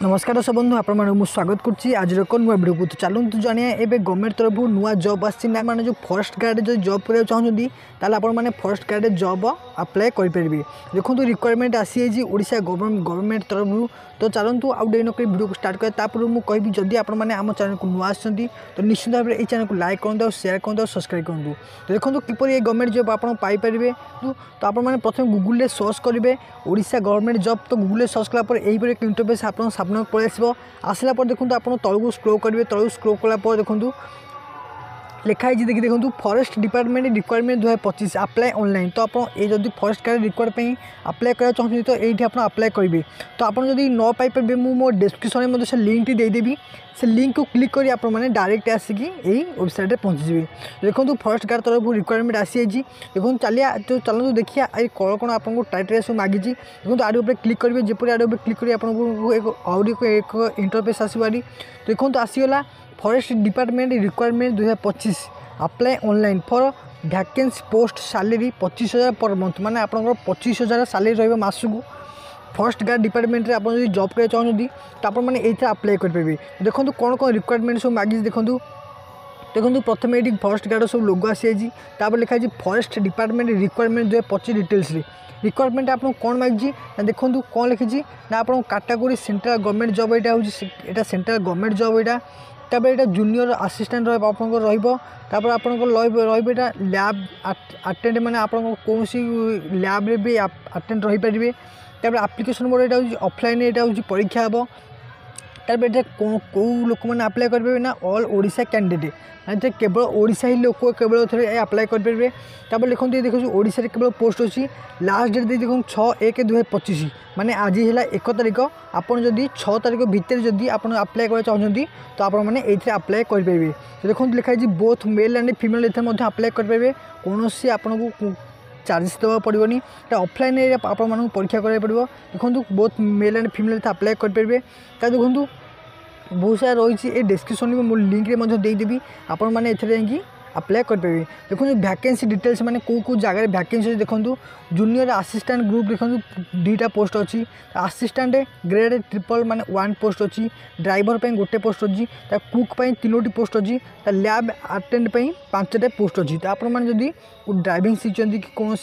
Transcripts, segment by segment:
नमस्कार दर्शक बंधु आपको स्वागत करुच्ची आज एक नुआ वीडियो को। तो चलते जाने एवं गवर्नमेंट तरफ नुआ जॉब आने जो फॉरेस्ट गार्ड जो जॉब करने चाहते ताल आपने फॉरेस्ट गार्ड जॉब अप्लाई करेंगे। देखो रिक्वायरमेंट आसी ओडिशा गवर्नमेंट तरफ। तो चलतु आउ डेरी नक वीडियो को स्टार्ट करें मुझे कहि जदि आम चैनल को नुआ आसती तो निश्चित भाव में ये चैनल को लाइक करूँ और शेयर करूँ और सब्सक्राइब करूँ। तो देखो किपर ये गवर्नमेंट जॉब आपरे तो आप प्रथम गूगल सर्च करेंगे ओडिशा गवर्नमेंट जॉब। तो गूगल सर्च कलापर यही एक इंटरफेस आप सामने पलि आसला देखो आप तलू स्क्रोल करेंगे। तलू स्क्रोल कलापर देखो लिखाई देखो forest department requirement 2025 apply online. तो आप ये जब फॉरेस्ट गार्ड रिक्वायर अप्लाई करा चाहते तो ये आप अप्लाई करेंगे। तो आप जब न पाइपर मो डिस्क्रिप्शन में से लिंक टी देदेवी से लिंक को क्लिक कर आपने डायरेक्ट आसिक यही वेबसाइट पहुँचे। देखो फॉरेस्ट गार्ड तरफ रिक्वायरमेंट आसी देखो चलिए। तो चलते देखिए ये कौन कौन आपको टाइटल सब मागी। देखो आड़ पर क्लिक करेंगे जपरी आड़ पर क्लिक कर आपको एक इंटरफेस आसवारी। देखो आसीगला forest department requirement 2025 apply online for vacancy post salary 25,000 per month माने आप 25,000 सैलरी रही मासक। फॉरेस्ट गार्ड डिपार्टमेंट में आप जॉब करना चाहते तो आपने अप्लाई करेंगे। देखो कौन कौन रिक्वायरमेंट सब मागी। देखो प्रथम ये फॉरेस्ट गार्ड सब लोगो आसी लिखाई forest department requirement 2025 details requirement आपको कौन मागी ना। देखो कौन लिखी ना आप कैटेगरी सेंट्रल गवर्नमेंट जॉब यहाँ सेंट्रल गवर्नमेंट जॉब यहाँ यहाँ जूनियर असिस्टेंट रहा लैब अटेंड माने आप कौन लैब रे भी अटेंड रही पारे। एप्लिकेशन मोड यहाँ ऑफलाइन यहाँ हूँ परीक्षा हम। तापर कौ लोक मैंने अप्लाई करेंगे ना ऑल ओडिशा कैंडिडेट माने केवल ओडिशा ही लोक केवल थे अप्लाई करेंगे। तापर देखो ये देखो ओडिशा केवल पोस्ट अच्छी लास्ट डेट देखो 6/1/2025 माने आज है 1 तारिख। आपड़ जदि 6 तारिख भितर जदि आप अप्लाई कर चाहते तो आपने अप्लाई करेंगे। तो देखो लिखाई बोथ मेल एंड फीमेल ये अप्लाई करेंगे। कौन सी आपको चार्जेस देवा पड़ोनी ऑफलाइन आप परीक्षा कराया पड़ो। देखो both male and female apply करेंगे। देखो बहुत सारा रही डिस्क्रिप्शन में मो लिंक रे देदेवी आपण मैंने जाकि अप्लाई करेंगे। देखो वैकेंसी डिटेल्स माने कौ जगह वैकेंसी देखो जूनियर असिस्टेंट ग्रुप देखो 2टा पोस्ट अच्छी। असिस्टेंट ग्रेड ट्रिपल माने 1 पोस्ट अच्छी। ड्राइवर पे 1 पोस्ट अच्छी। कुक पे 3टी पोस्ट अच्छी। लैब अटेंड पे 5टा पोस्ट अच्छी। तो आप ड्राइविंग शिखते कि कौन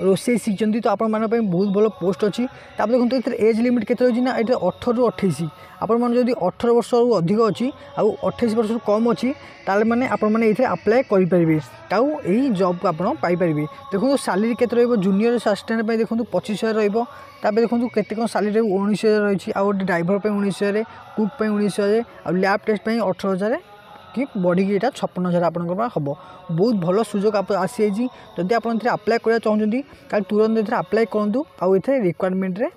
रोसे शिखते तो आपण बहुत भल पोस्ट अच्छी। देखो ये एज लिमिट के ना ये 18 ରୁ 28 आपण जब 18 वर्ष अधिक अच्छी आउ 28 वर्ष कम अच्छी ताल मैंने आपने अप्लाई करेंगे आउ यही जॉब को आपरे। देखो सैलरी के जूनियर असिस्टेंट देखो 25,000 रहा। देखो केते कौन सैलरी 19,000 रही। आउ ड्राइवर पे 19,000 कुक पे 19,000 आउ लैब टेस्ट पे 18,000 कि बढ़ी यहाँ 56,000 आप बहुत भल सुजोग आप आसी। जदि आप अप्लाई करना चाहते ताल तुरंत अप्लाई करूँ आउ ये रिक्वायरमेंट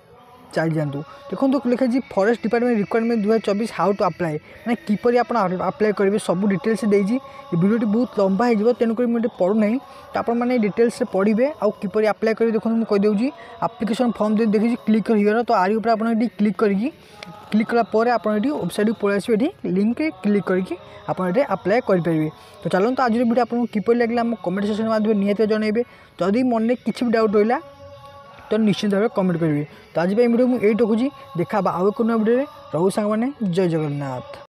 चल जातु। देखो लिखाई forest department requirement 2024 how to apply मैंने किपर आप अप्लाई करेंगे सब डिटेल्स देजी। वीडियो बहुत लंबा हो तेणुक मुझे पढ़ूना तो आपने डिटेल्स पढ़े आउ किपर अप्लाई करेंगे। देखो मुझे कहीदे एप्लिकेशन फॉर्म दे देखिए क्लिक कर तो आरी आप क्लिक करी क्लिक कलापर आप वेबसाइट को पलि आसो लिंक क्लिक करके आप अप्लाई करेंगे। तो चलते आज वीडियो आपको किपर लगे आम कमेंट सेक्शन माध्यम निहत जनइबे। जदि मन में किसी भी डाउट रहा तो निश्चित भाव कमेंट करेंगे। तो आज वीडियो मुझे यही रखुच्छी देखा आउ एक वीडियो रहू सांग मैंने जय जगन्नाथ।